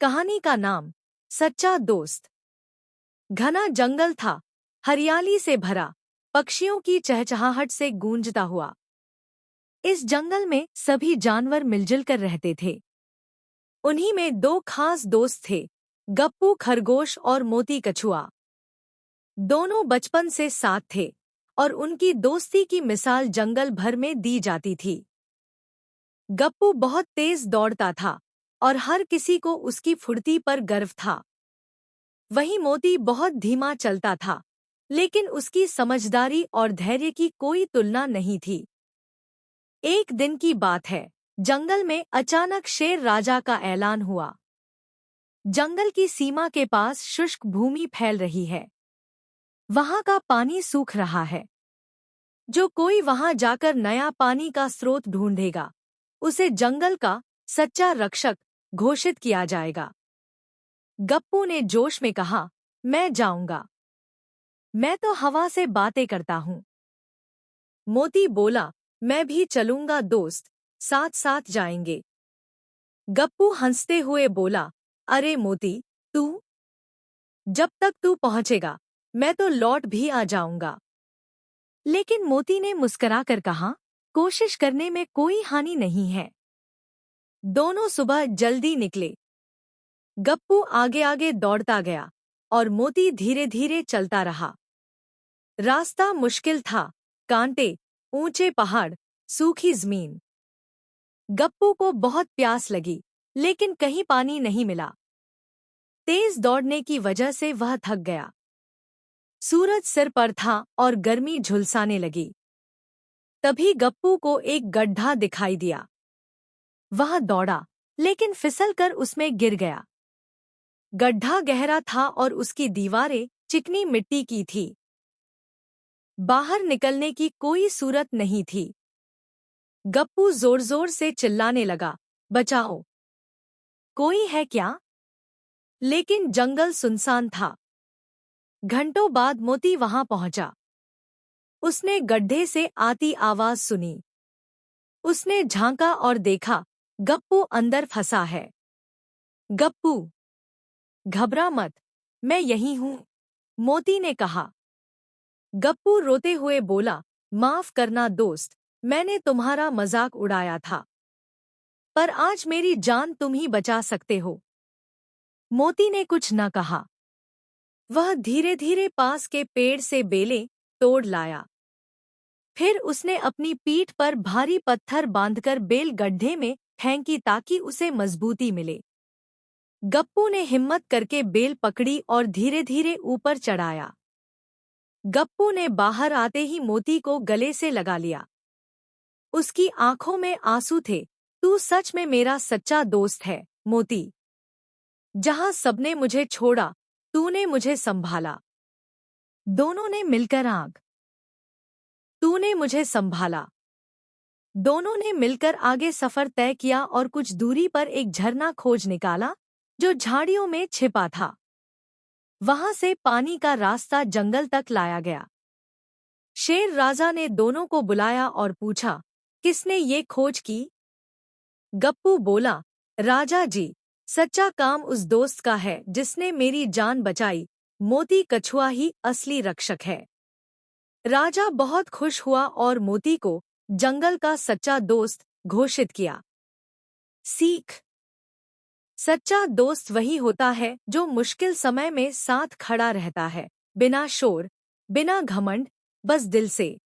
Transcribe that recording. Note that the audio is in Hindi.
कहानी का नाम सच्चा दोस्त। घना जंगल था, हरियाली से भरा, पक्षियों की चहचहाहट से गूंजता हुआ। इस जंगल में सभी जानवर मिलजुल कर रहते थे। उन्हीं में दो खास दोस्त थे, गप्पू खरगोश और मोती कछुआ। दोनों बचपन से साथ थे और उनकी दोस्ती की मिसाल जंगल भर में दी जाती थी। गप्पू बहुत तेज दौड़ता था और हर किसी को उसकी फुर्ती पर गर्व था। वहीं मोती बहुत धीमा चलता था, लेकिन उसकी समझदारी और धैर्य की कोई तुलना नहीं थी। एक दिन की बात है, जंगल में अचानक शेर राजा का ऐलान हुआ। जंगल की सीमा के पास शुष्क भूमि फैल रही है। वहां का पानी सूख रहा है। जो कोई वहां जाकर नया पानी का स्रोत ढूंढेगा, उसे जंगल का सच्चा रक्षक घोषित किया जाएगा। गप्पू ने जोश में कहा, मैं जाऊंगा। मैं तो हवा से बातें करता हूँ। मोती बोला, मैं भी चलूंगा दोस्त, साथ साथ जाएंगे। गप्पू हंसते हुए बोला, अरे मोती, तू? जब तक तू पहुंचेगा, मैं तो लौट भी आ जाऊंगा। लेकिन मोती ने मुस्कुराकर कहा, कोशिश करने में कोई हानि नहीं है। दोनों सुबह जल्दी निकले। गप्पू आगे आगे दौड़ता गया और मोती धीरे धीरे चलता रहा। रास्ता मुश्किल था, कांटे, ऊंचे पहाड़, सूखी जमीन। गप्पू को बहुत प्यास लगी, लेकिन कहीं पानी नहीं मिला। तेज दौड़ने की वजह से वह थक गया। सूरज सिर पर था और गर्मी झुलसाने लगी। तभी गप्पू को एक गड्ढा दिखाई दिया। वह दौड़ा, लेकिन फिसलकर उसमें गिर गया। गड्ढा गहरा था और उसकी दीवारें चिकनी मिट्टी की थी। बाहर निकलने की कोई सूरत नहीं थी। गप्पू जोर जोर से चिल्लाने लगा, बचाओ! कोई है क्या? लेकिन जंगल सुनसान था। घंटों बाद मोती वहां पहुंचा। उसने गड्ढे से आती आवाज सुनी। उसने झांका और देखा, गप्पू अंदर फंसा है। गप्पू, घबरा मत, मैं यहीं हूं, मोती ने कहा। गप्पू रोते हुए बोला, माफ करना दोस्त, मैंने तुम्हारा मजाक उड़ाया था। पर आज मेरी जान तुम ही बचा सकते हो। मोती ने कुछ न कहा। वह धीरे धीरे पास के पेड़ से बेलें तोड़ लाया। फिर उसने अपनी पीठ पर भारी पत्थर बांधकर बेल गड्ढे में फेंकी ताकि उसे मजबूती मिले। गप्पू ने हिम्मत करके बेल पकड़ी और धीरे धीरे ऊपर चढ़ाया। गप्पू ने बाहर आते ही मोती को गले से लगा लिया। उसकी आंखों में आंसू थे। तू सच में मेरा सच्चा दोस्त है, मोती। जहां सबने मुझे छोड़ा, तूने मुझे संभाला। दोनों ने मिलकर तूने मुझे संभाला। दोनों ने मिलकर आगे सफर तय किया और कुछ दूरी पर एक झरना खोज निकाला, जो झाड़ियों में छिपा था। वहां से पानी का रास्ता जंगल तक लाया गया। शेर राजा ने दोनों को बुलाया और पूछा, किसने ये खोज की? गप्पू बोला, राजा जी, सच्चा काम उस दोस्त का है जिसने मेरी जान बचाई। मोती कछुआ ही असली रक्षक है। राजा बहुत खुश हुआ और मोती को जंगल का सच्चा दोस्त घोषित किया। सीख: सच्चा दोस्त वही होता है जो मुश्किल समय में साथ खड़ा रहता है, बिना शोर, बिना घमंड, बस दिल से।